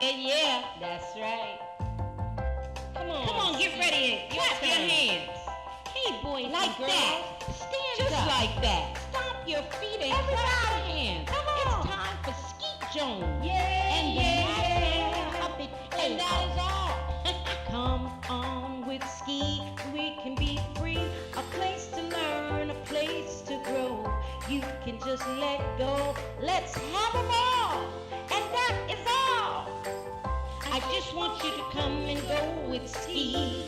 Yeah, that's right. Come on, get ready and clap your hands. Hey, boys like and girls. That. Stand just up. Like that. Stomp your feet and clap your hands. Come on. It's time for Skeet Jones. Yeah, and the puppet. And that is all. Come on with Skeet. We can be free. A place to learn, a place to grow. You can just let go. Let's have them all. And that is all. I just want you to come and go with Skeet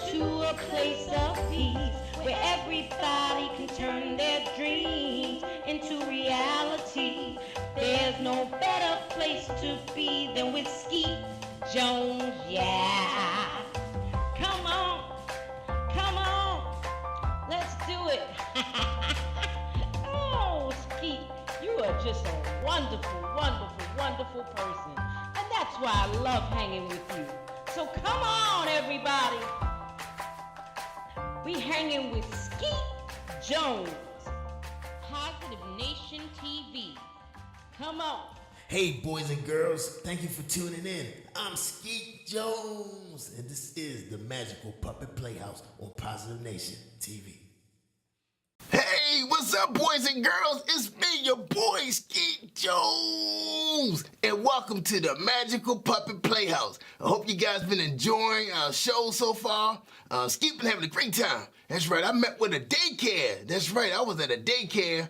to a place of peace where everybody can turn their dreams into reality. There's no better place to be than with Skeet Jones, yeah. Come on, let's do it. Oh, Skeet, you are just a wonderful, wonderful, wonderful person. And that's why I love hanging with you. So come on, everybody. We hanging with Skeet Jones, Positive Nation TV. Come on. Hey, boys and girls, thank you for tuning in. I'm Skeet Jones, and this is the Magical Puppet Playhouse on Positive Nation TV. Hey, what's up, boys and girls? It's me, your boy, Skeet Jones, and welcome to the Magical Puppet Playhouse. I hope you guys been enjoying our show so far. Skeet been having a great time. That's right, I met with a daycare. That's right, I was at a daycare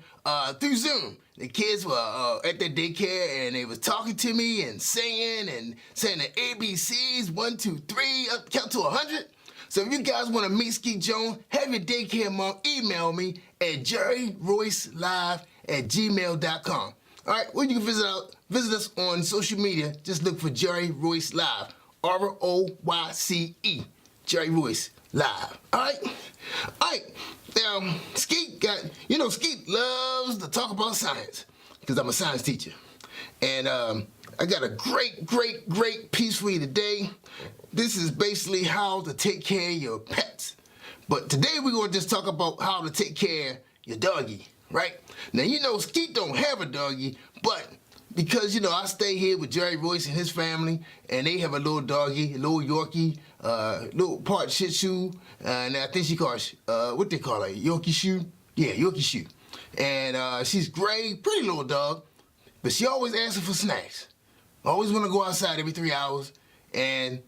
through Zoom. The kids were at their daycare, and they was talking to me and singing and saying the ABCs, 1, 2, 3, up count to 100. So if you guys want to meet Skeet Jones, have your daycare mom email me at jerryroycelive@gmail.com. All right, or you can visit us on social media. Just look for Jerry Royce Live, ROYCE, Jerry Royce Live. All right. Now, Skeet Skeet loves to talk about science because I'm a science teacher, and I got a great piece for you today. This is basically how to take care of your pets. But today we're going to just talk about how to take care of your doggy, right? Now, Skeet don't have a doggy, but because, I stay here with Jerry Royce and his family, and they have a little doggy, a little Yorkie, little part Shih Tzu, and I think she calls, what they call her, Yorkie Shoe? Yeah, Yorkie Shoe. And she's gray, pretty little dog, but she always asking for snacks. Always want to go outside every 3 hours, and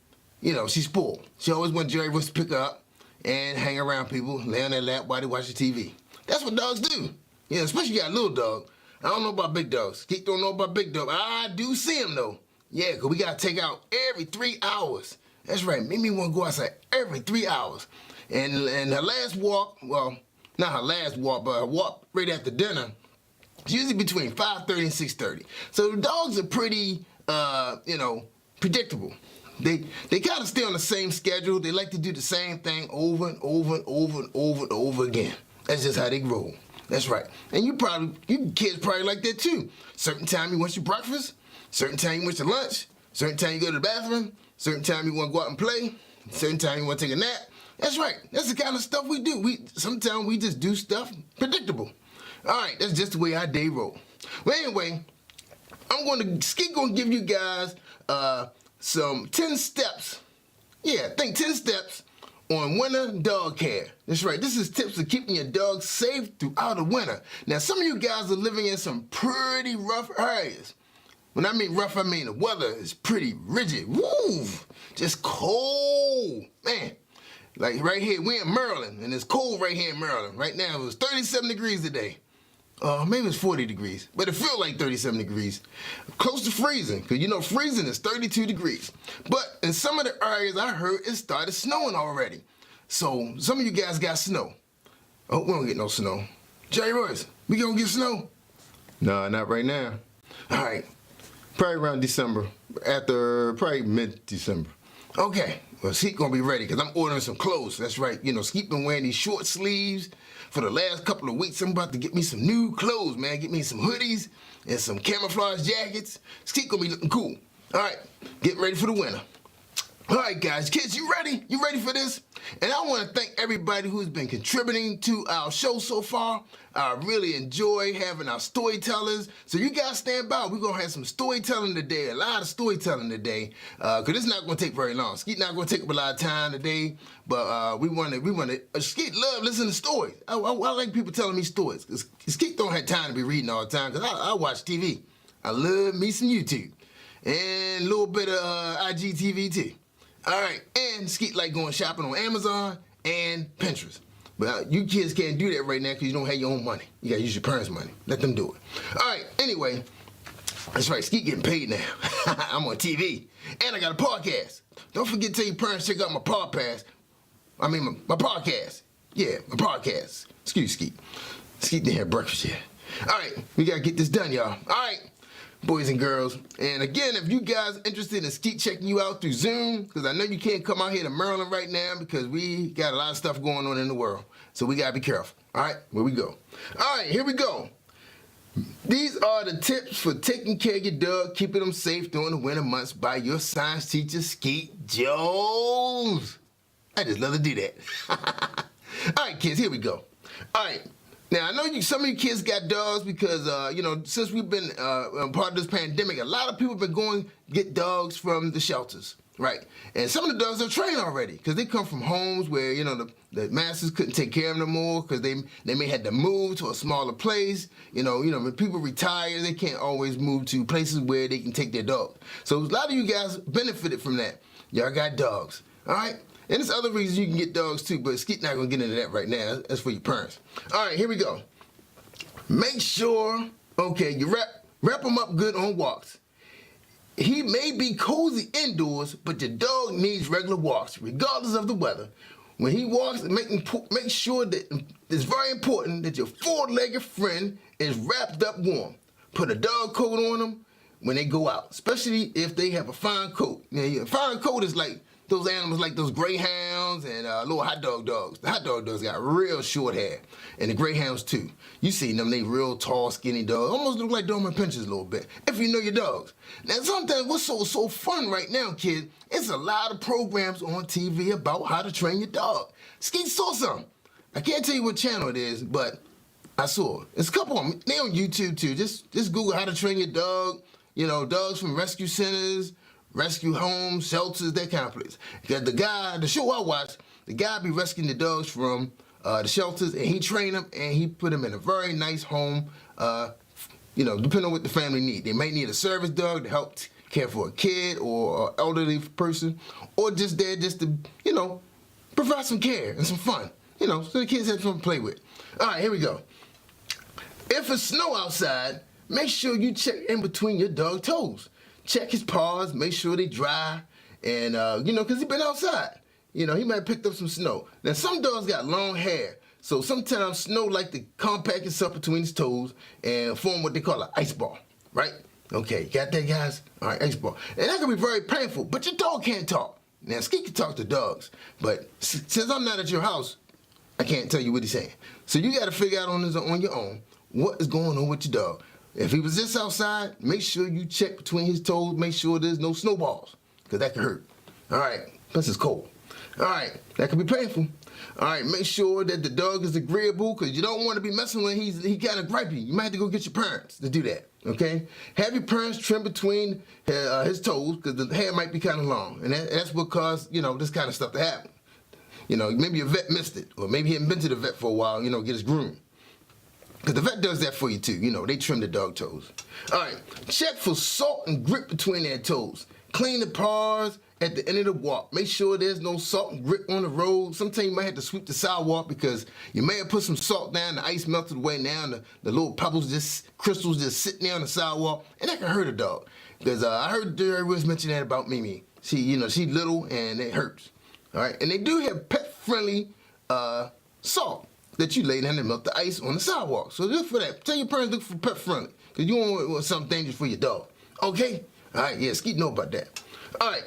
she's spoiled. She always wants Jerry Royce to pick her up and hang around people, lay on their lap while they watch the TV. That's what dogs do. Especially you got a little dog. I don't know about big dogs. Skeet don't know about big dogs. I do see them though. Yeah, because we got to take out every 3 hours. That's right. Mimi want to go outside every 3 hours. And her last walk, well, not her last walk, but her walk right after dinner, it's usually between 5:30 and 6:30. So the dogs are pretty, predictable. They kind of stay on the same schedule. They like to do the same thing over and over and over and over and over again. That's just how they roll. That's right. And you kids probably like that too. Certain time you want your breakfast, certain time you want your lunch, certain time you go to the bathroom, certain time you want to go out and play, certain time you want to take a nap. That's right. That's the kind of stuff we do. Sometimes we just do stuff predictable. All right, that's just the way our day roll. Well, anyway, Skeet gonna give you guys some 10 steps. Yeah, 10 steps on winter dog care. That's right. This is tips for keeping your dog safe throughout the winter. Now, some of you guys are living in some pretty rough areas. When I mean rough, I mean the weather is pretty rigid. Woo! Just cold. Man, like right here, we're in Maryland, and it's cold right here in Maryland. Right now, it was 37 degrees today. Maybe it's 40 degrees, but it feels like 37 degrees. Close to freezing, because freezing is 32 degrees. But in some of the areas I heard it started snowing already. So some of you guys got snow. Oh, we don't get no snow. Jerry Royce, we gonna get snow? No, not right now. All right, probably around December, probably mid-December. Okay, well, Skeet gonna be ready, because I'm ordering some clothes. That's right, Skeet been wearing these short sleeves for the last couple of weeks. I'm about to get me some new clothes, man. Get me some hoodies and some camouflage jackets. Skeet gonna be looking cool. All right, get ready for the winter. All right, guys, kids, you ready? You ready for this? And I want to thank everybody who's been contributing to our show so far. I really enjoy having our storytellers. So you guys stand by. We're going to have some storytelling today, a lot of storytelling today, because it's not going to take very long. Skeet not going to take up a lot of time today, but we want to, Skeet love listening to stories. I like people telling me stories, because Skeet don't have time to be reading all the time, because I watch TV. I love me some YouTube, and a little bit of IGTV too. All right, and Skeet like going shopping on Amazon and Pinterest. But you kids can't do that right now because you don't have your own money. You gotta use your parents' money. Let them do it. All right, anyway, that's right, Skeet getting paid now. I'm on TV, and I got a podcast. Don't forget to tell your parents check out my podcast. My podcast. Yeah, my podcast. Excuse Skeet. Skeet didn't have breakfast yet. All right, we gotta get this done, y'all. All right. Boys and girls. And again, if you guys are interested in Skeet checking you out through Zoom, because I know you can't come out here to Maryland right now because we got a lot of stuff going on in the world. So we got to be careful. All right, where we go. All right, here we go. These are the tips for taking care of your dog, keeping them safe during the winter months by your science teacher, Skeet Jones. I just love to do that. All right, kids, here we go. All right. Now, I know some of you kids got dogs because, since we've been part of this pandemic, a lot of people have been going to get dogs from the shelters, right? And some of the dogs are trained already because they come from homes where, the masters couldn't take care of them anymore because they may have to move to a smaller place. When people retire, they can't always move to places where they can take their dog. So a lot of you guys benefited from that. Y'all got dogs, all right? And there's other reasons you can get dogs too, but Skeet not gonna get into that right now. That's for your parents. All right, here we go. Make sure, you wrap them up good on walks. He may be cozy indoors, but your dog needs regular walks, regardless of the weather. When he walks, make sure that it's very important that your four-legged friend is wrapped up warm. Put a dog coat on them when they go out, especially if they have a fine coat. A fine coat is like those animals like those greyhounds and little hot dog dogs. The hot dog dogs got real short hair, and the greyhounds too. You seen them, they real tall, skinny dogs. Almost look like Doberman Pinschers a little bit, if you know your dogs. Now, sometimes what's so fun right now, kids, it's a lot of programs on TV about how to train your dog. Skeet saw some. I can't tell you what channel it is, but I saw it. There's a couple of them. They on YouTube too. Just Google how to train your dog. Dogs from rescue centers, rescue homes, shelters, that kind of place. Because the show I watched, the guy be rescuing the dogs from the shelters, and he trained them, and he put them in a very nice home, depending on what the family need. They might need a service dog to help care for a kid or an elderly person, or just there just to, provide some care and some fun, so the kids have something to play with. All right, here we go. If it's snow outside, make sure you check in between your dog's toes. Check his paws, make sure they dry, and, because he's been outside. He might have picked up some snow. Now, some dogs got long hair, so sometimes snow like to compact itself between his toes and form what they call an ice ball, right? Okay, got that, guys? All right, ice ball. And that can be very painful, but your dog can't talk. Now, Skeet can talk to dogs, but since I'm not at your house, I can't tell you what he's saying. So you got to figure out on your own what is going on with your dog. If he was just outside, make sure you check between his toes, make sure there's no snowballs, because that can hurt. All right, plus it's cold. All right, that can be painful. All right, make sure that the dog is agreeable, because you don't want to be messing with him. He kind of gripey. You might have to go get your parents to do that, okay? Have your parents trim between his toes, because the hair might be kind of long, and that's what caused, this kind of stuff to happen. Maybe a vet missed it, or maybe he hadn't been to the vet for a while, get his groom. Because the vet does that for you too. They trim the dog toes. All right, check for salt and grit between their toes. Clean the paws at the end of the walk. Make sure there's no salt and grit on the road. Sometimes you might have to sweep the sidewalk because you may have put some salt down, the ice melted away now, and the little pebbles, crystals just sitting there on the sidewalk, and that can hurt a dog. Because I heard Jerry was mention that about Mimi. She's little and it hurts. All right, and they do have pet-friendly salt that you lay down and melt the ice on the sidewalk. So look for that. Tell your parents look for pet friendly, because you don't want something dangerous for your dog. Okay? All right, yeah, Skeet know about that. All right,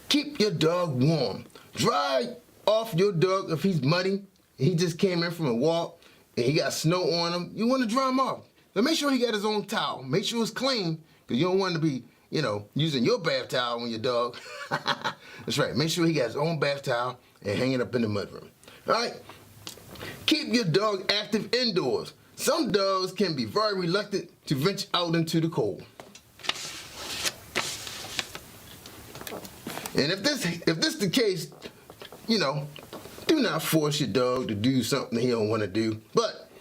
keep your dog warm. Dry off your dog if he's muddy, he just came in from a walk, and he got snow on him. You want to dry him off. But make sure he got his own towel. Make sure it's clean, because you don't want to be using your bath towel on your dog. That's right. Make sure he got his own bath towel and hang it up in the mudroom. All right? Keep your dog active indoors. Some dogs can be very reluctant to venture out into the cold. And if this is the case, do not force your dog to do something he don't want to do. But,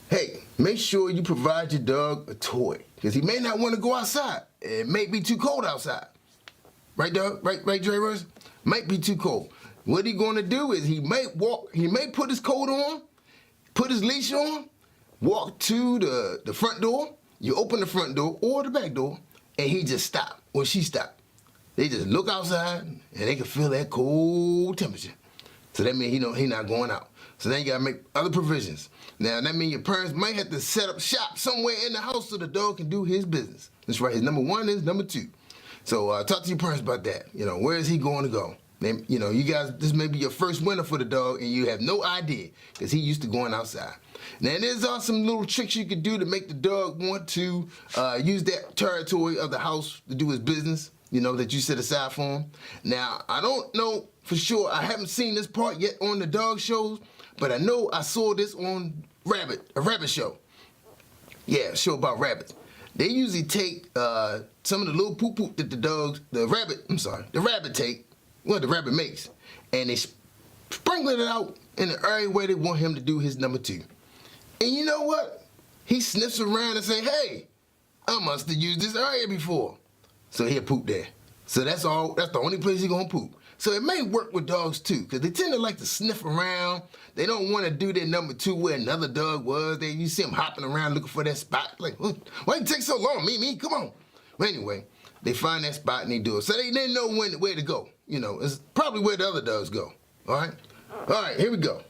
hey, make sure you provide your dog a toy. Because he may not want to go outside. It may be too cold outside. Right, dog? Right, Dre? Might be too cold. What he going to do is he may put his coat on, put his leash on, walk to the front door. You open the front door or the back door, and he just stop, or she stop. They just look outside, and they can feel that cold temperature. So that means he not going out. So now you got to make other provisions. Now, that means your parents might have to set up shop somewhere in the house so the dog can do his business. That's right. His number one is number two. So talk to your parents about that. Where is he going to go? You guys, this may be your first winter for the dog, and you have no idea because he used to going outside. Now, there's some little tricks you could do to make the dog want to use that territory of the house to do his business, that you set aside for him. Now, I don't know for sure. I haven't seen this part yet on the dog shows, but I know I saw this on a rabbit show. Yeah, a show about rabbits. They usually take some of the little poop that the rabbit makes, and they sprinkle it out in the area where they want him to do his number two. And you know what? He sniffs around and say, hey, I must have used this area before. So he'll poop there. So that's the only place he's gonna poop. So it may work with dogs too, because they tend to like to sniff around. They don't want to do their number two where another dog was. You see them hopping around looking for that spot. Like, why you take so long, Mimi? Come on. But anyway, they find that spot and they do it. So they know where to go. It's probably where the other dogs go. All right? All right, here we go.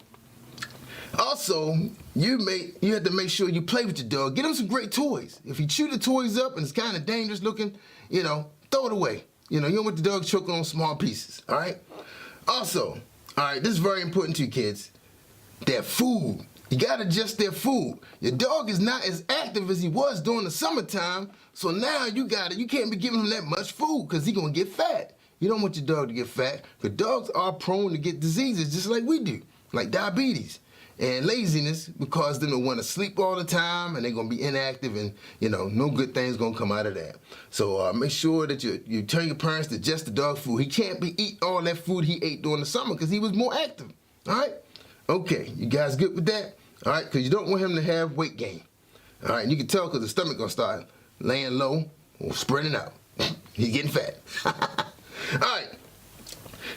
Also, you have to make sure you play with your dog. Get him some great toys. If you chew the toys up and it's kind of dangerous looking, throw it away. You don't want the dog choking on small pieces, all right? Also, all right, this is very important to you kids, their food. You got to adjust their food. Your dog is not as active as he was during the summertime, so now you can't be giving him that much food because he's going to get fat. You don't want your dog to get fat because dogs are prone to get diseases just like we do, like diabetes and laziness, because they're going to want to sleep all the time and they're going to be inactive, and no good things going to come out of that. So make sure that you tell your parents to adjust the dog food. He can't be eating all that food he ate during the summer because he was more active. All right? Okay, you guys good with that? All right, because you don't want him to have weight gain. All right, and you can tell because the stomach going to start laying low or spreading out. He's getting fat. All right.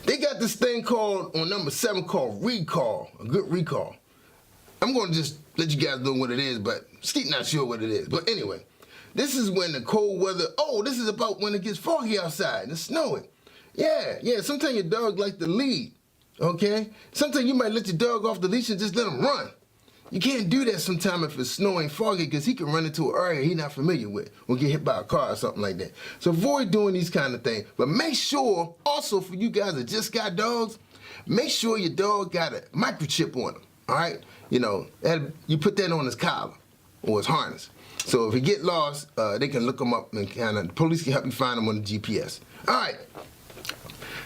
They got this thing on number 7 called recall, a good recall. I'm going to just let you guys know what it is, but Skeet not sure what it is. But anyway, this is when the cold weather, this is about when it gets foggy outside and it's snowing. Yeah, sometimes your dog like to lead, okay? Sometimes you might let your dog off the leash and just let him run. You can't do that sometimes if it's snowing foggy because he can run into an area he's not familiar with or get hit by a car or something like that. So avoid doing these kind of things. But make sure, also for you guys that just got dogs, make sure your dog got a microchip on him, all right? You put that on his collar or his harness. So if he get lost, they can look him up and the police can help you find him on the GPS. All right,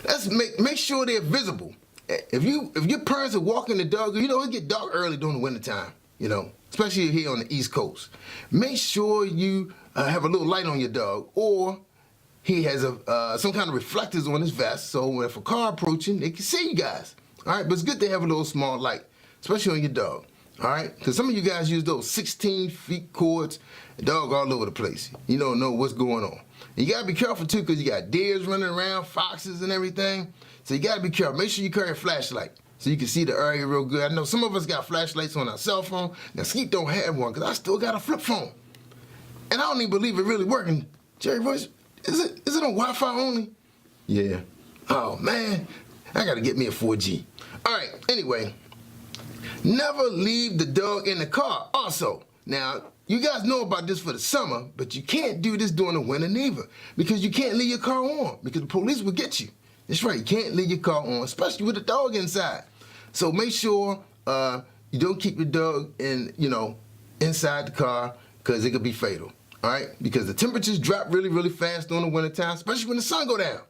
let's make sure they're visible. If your parents are walking the dog, it get dark early during the wintertime, especially here on the East Coast. Make sure you have a little light on your dog, or he has some kind of reflectors on his vest, so if a car approaching, they can see you guys. All right, but it's good to have a little small light, especially on your dog. All right, because some of you guys use those 16-foot cords, the dog all over the place. You don't know what's going on. And you gotta be careful too, because you got deers running around, foxes and everything. So you gotta be careful. Make sure you carry a flashlight so you can see the area real good. I know some of us got flashlights on our cell phone. Now Skeet don't have one because I still got a flip phone. And I don't even believe it really working. Jerry Voice, is it on Wi-Fi only? Yeah. Oh man, I gotta get me a 4G. All right, anyway, never leave the dog in the car. Also, now, you guys know about this for the summer, but you can't do this during the winter neither, because you can't leave your car on, because the police will get you. That's right, you can't leave your car on, especially with a dog inside. So make sure you don't keep your dog inside the car, because it could be fatal. all right? Because the temperatures drop really, really fast during the wintertime, especially when the sun go down.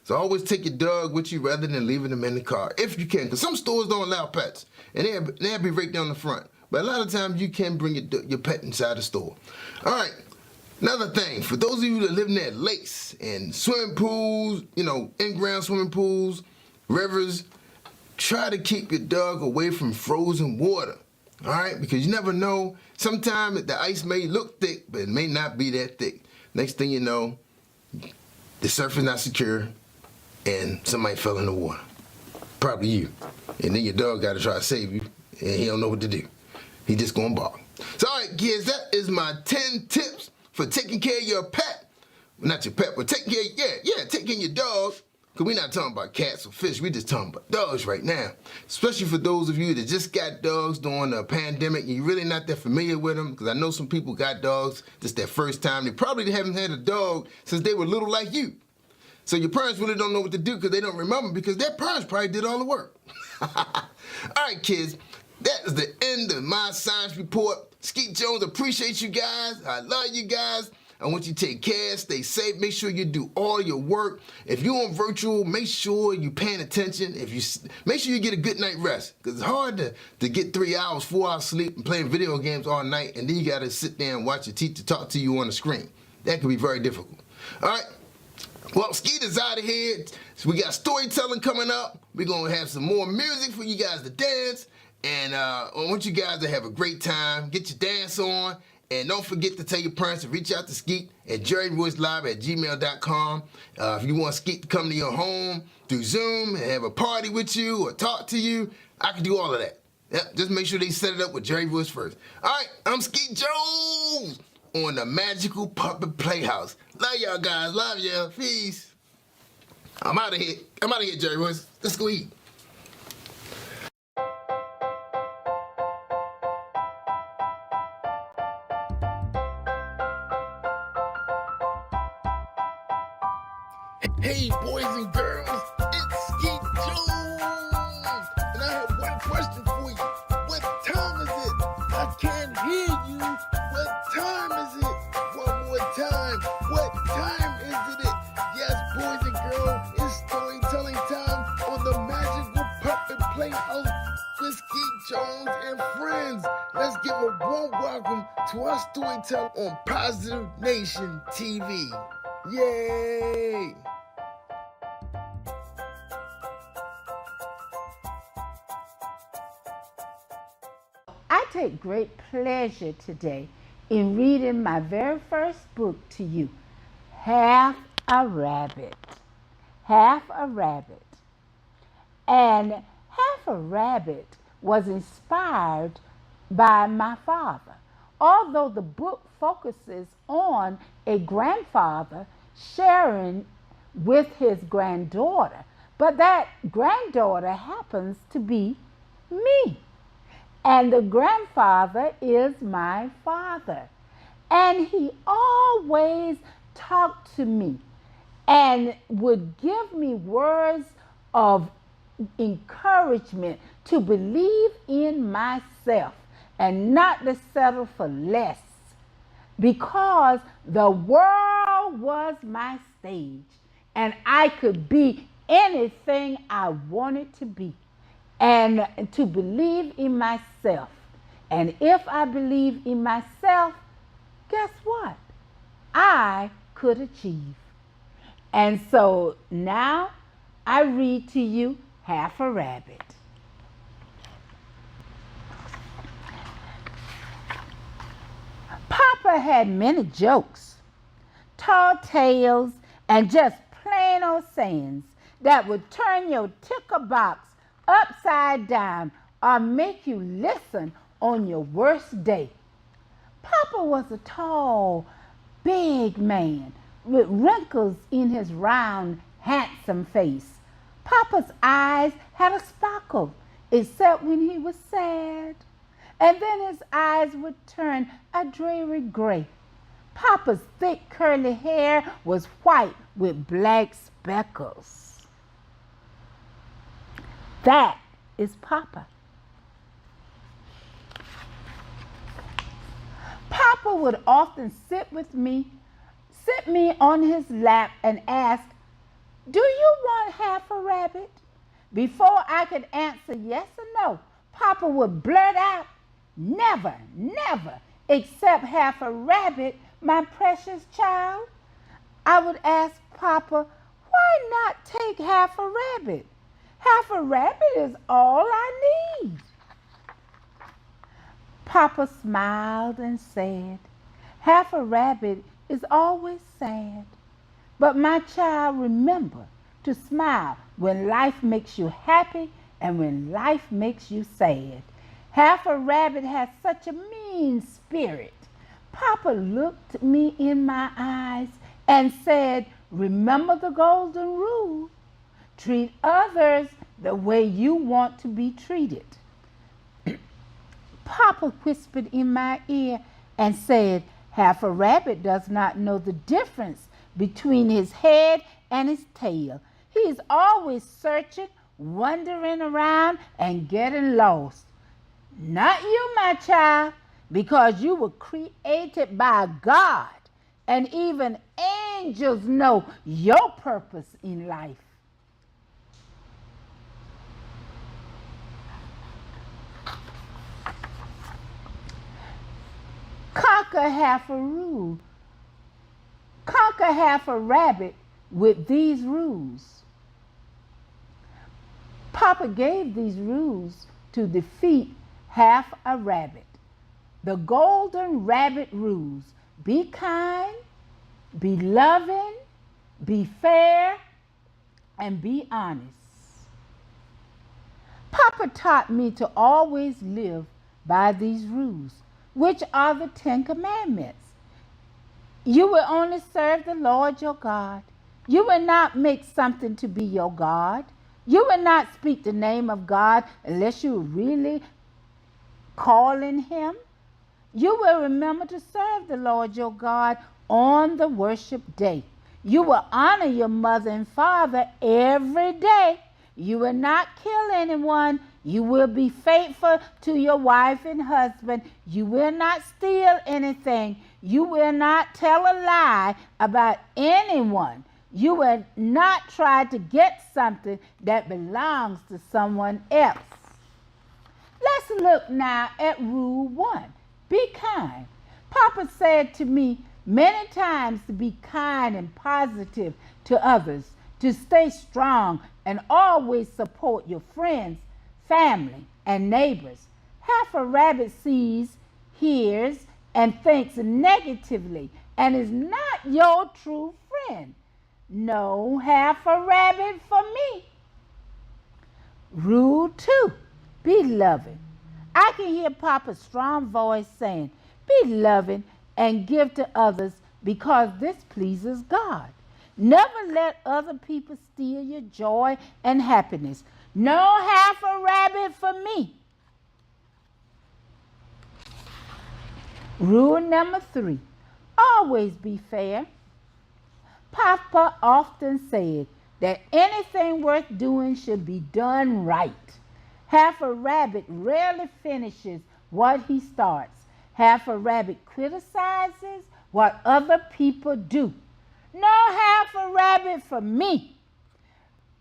So always take your dog with you rather than leaving them in the car, if you can. Because some stores don't allow pets, and they'll be right down the front. But a lot of times you can bring your pet inside the store. All right, another thing, for those of you that live near lakes and swimming pools, in-ground swimming pools, rivers, try to keep your dog away from frozen water, all right? Because you never know. Sometimes the ice may look thick, but it may not be that thick. Next thing you know, the surface not secure, and somebody fell in the water. Probably you. And then your dog got to try to save you, and he don't know what to do. He just gonna bark. So, all right, kids, that is my 10 tips for taking care of your pet. Not your pet, but taking care of your dog. Because we're not talking about cats or fish. We're just talking about dogs right now. Especially for those of you that just got dogs during the pandemic and you're really not that familiar with them. Because I know some people got dogs just their first time. They probably haven't had a dog since they were little like you. So your parents really don't know what to do because they don't remember because their parents probably did all the work. All right, kids. That is the end of my science report. Skeet Jones, appreciate you guys. I love you guys. I want you to take care, stay safe, make sure you do all your work. If you're on virtual, make sure you're paying attention. Make sure you get a good night rest. Because it's hard to get 3 hours, 4 hours sleep and playing video games all night, and then you got to sit there and watch your teacher talk to you on the screen. That can be very difficult. All right? Well, Skeet is out of here. So we got storytelling coming up. We're going to have some more music for you guys to dance. And I want you guys to have a great time. Get your dance on. And don't forget to tell your parents to reach out to Skeet at jerryroycelive@gmail.com. If you want Skeet to come to your home through Zoom and have a party with you or talk to you, I can do all of that. Yep, just make sure they set it up with Jerry Royce first. All right, I'm Skeet Jones on the Magical Puppet Playhouse. Love y'all guys. Love y'all. Peace. I'm out of here. Jerry Royce. Let's go eat. Hey, boys and girls, it's Skeet Jones, and I have one question for you. What time is it? I can't hear you. What time is it? One more time. What time is it? Yes, boys and girls, it's storytelling time on the Magical Puppet Playhouse with Skeet Jones and Friends. Let's give a warm welcome to our storyteller on Positive Nation TV. Yay! I take great pleasure today in reading my very first book to you, Half a Rabbit. Half a Rabbit. And Half a Rabbit was inspired by my father. Although the book focuses on a grandfather sharing with his granddaughter, but that granddaughter happens to be me. And the grandfather is my father. And he always talked to me and would give me words of encouragement to believe in myself and not to settle for less, because the world was my stage and I could be anything I wanted to be. And to believe in myself. And if I believe in myself, guess what? I could achieve. And so now I read to you Half a Rabbit. Papa had many jokes, tall tales, and just plain old sayings that would turn your ticker box upside down or make you listen on your worst day. Papa was a tall, big man with wrinkles in his round, handsome face. Papa's eyes had a sparkle, except when he was sad. And then his eyes would turn a dreary gray. Papa's thick curly hair was white with black speckles. That is Papa. Papa Papa would often sit me on his lap and ask, "Do you want half a rabbit?" Before I could answer yes or no, Papa would blurt out, "Never, never, except half a rabbit, my precious child." I would ask Papa, "Why not take half a rabbit? Half a rabbit is all I need." Papa smiled and said, "Half a rabbit is always sad. But my child, remember to smile when life makes you happy and when life makes you sad. Half a rabbit has such a mean spirit." Papa looked me in my eyes and said, "Remember the golden rule. Treat others the way you want to be treated." Papa whispered in my ear and said, "Half a rabbit does not know the difference between his head and his tail. He is always searching, wandering around, and getting lost. Not you, my child, because you were created by God, and even angels know your purpose in life." Conquer half a rabbit with these rules. Papa gave these rules to defeat half a rabbit. The golden rabbit rules: be kind, be loving, be fair, and be honest. Papa taught me to always live by these rules, which are the 10 Commandments. You will only serve the Lord your God. You will not make something to be your God. You will not speak the name of God unless you really calling him. You will remember to serve the Lord your God on the worship day. You will honor your mother and father every day. You will not kill anyone. You will be faithful to your wife and husband. You will not steal anything. You will not tell a lie about anyone. You will not try to get something that belongs to someone else. Let's look now at rule 1. Be kind. Papa said to me many times to be kind and positive to others, to stay strong and always support your friends, family, and neighbors. Half a rabbit sees, hears, and thinks negatively and is not your true friend. No half a rabbit for me. Rule 2. Be loving. I can hear Papa's strong voice saying, "Be loving and give to others because this pleases God." Never let other people steal your joy and happiness. No half a rabbit for me. Rule number 3. Always be fair. Papa often said that anything worth doing should be done right. Half a rabbit rarely finishes what he starts. Half a rabbit criticizes what other people do. No half a rabbit for me.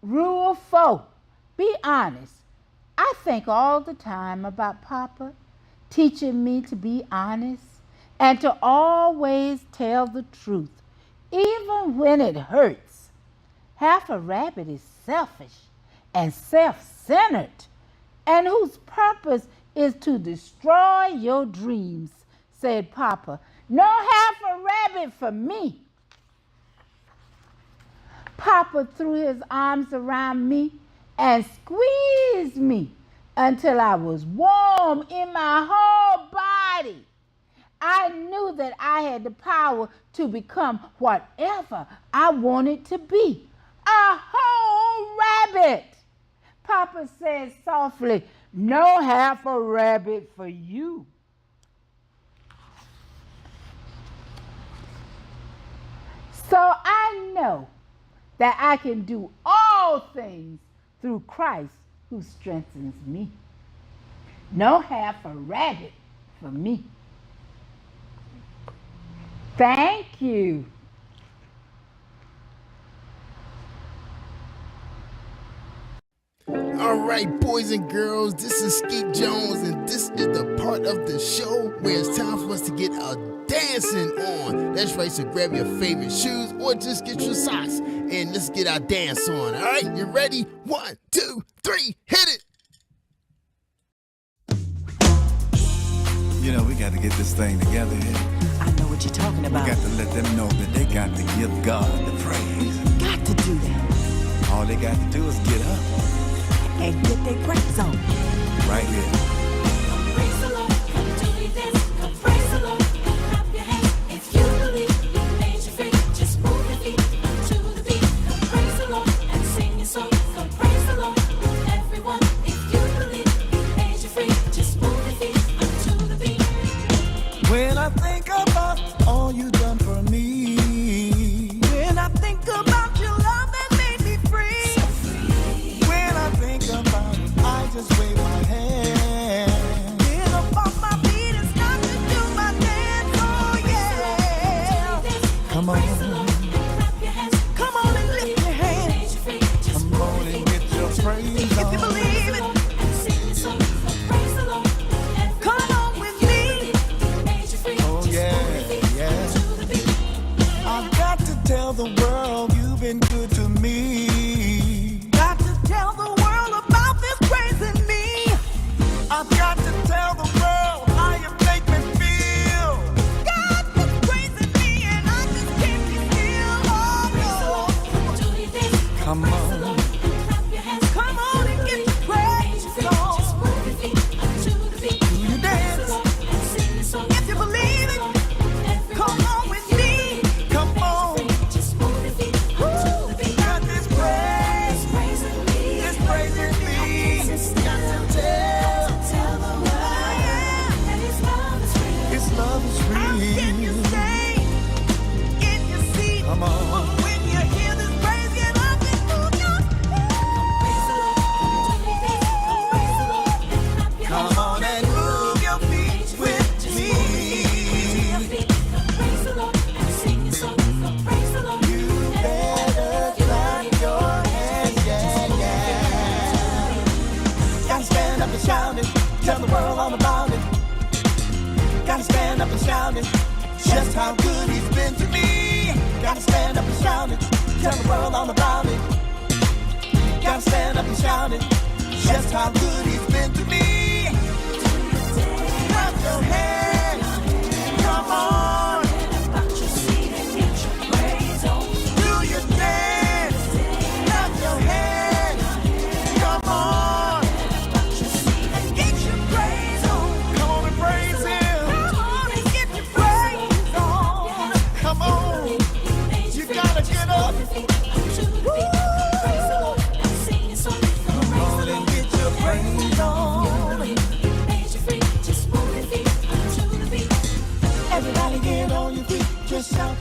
Rule 4. Be honest. I think all the time about Papa teaching me to be honest and to always tell the truth, even when it hurts. Half a rabbit is selfish and self-centered, and whose purpose is to destroy your dreams, said Papa. No half a rabbit for me. Papa threw his arms around me and squeezed me until I was warm in my whole body. I knew that I had the power to become whatever I wanted to be. A whole rabbit. Papa said softly, "No half a rabbit for you." So I know that I can do all things through Christ who strengthens me. No half a rabbit for me. Thank you. All right, boys and girls, this is Skeet Jones, and this is the part of the show where it's time for us to get our dancing on. That's right, so grab your favorite shoes or just get your socks and let's get our dance on. All right, you ready? 1, 2, 3, hit it. You know, we got to get this thing together here. I know what you're talking about. We got to let them know that they got to give God the praise. Got to do that. All they got to do is get up. And get their praise on. Right here. Praise the Lord, come do this, come praise the Lord, clap your hands. If you believe He made you free, just move your feet to the beat. Come praise the Lord and sing your song. Come praise the Lord, everyone. If you believe He made you free, just move your feet to the beat. When I think about all you done for me, When I think about your love that made me free, when I think about it, I just wave my hand. get up off my feet and start to do my dance. Oh yeah. Come on, Praise the Lord, clap your hands. Come on and lift your hands. Made you free, just come move on your and feet. get your praise If you on. believe it, And sing your song. Come praise the Lord, everyone. come on with me. He made you free, Oh just yeah, move your feet yeah. to the beat. I've got to tell the world you've been good to me. Got to tell the world about this praise in me. I've got to tell the world how you make me feel. God is praising me and I just can't be still. Oh Do your dance, Come praise the on. Lord, clap your hands. no. Come on and get your praise Just on. move your feet to the beat. Do you Praise the dance? Lord and sing your song. If you believe it, come on with me. Come on. Just move your feet to the beat. Got this praise. Praising me, It's praising me. Got to tell. tell the world that His love is real. His love is How can you real. stay in your seat? Come on. When you hear this praise, get up and move your Praise the Lord, do your dance. Praise the Lord, clap your hands. Come on and move your feet with Just me. move your feet. Praise the Lord and sing your song. Praise the Lord. You better clap your hands, yeah, yeah. Gotta stand up and shout it, tell the world all about it. Gotta stand up and shout it, just how good He's been to me. Gotta stand up and shout it, tell the world all about it. Gotta stand up and shout it, just how good He's been to me. Clap your hands, come on. About your seat and get your praise on. Do your dance, clap your hands, come on, About your seat and get your praise on. come on and praise Him, Come on and get your praise on. come on, you gotta get up, Praise the Lord and sing your song. come on and get your praise on. Made you free, just move your feet to the beat. Everybody get on your feet, just shout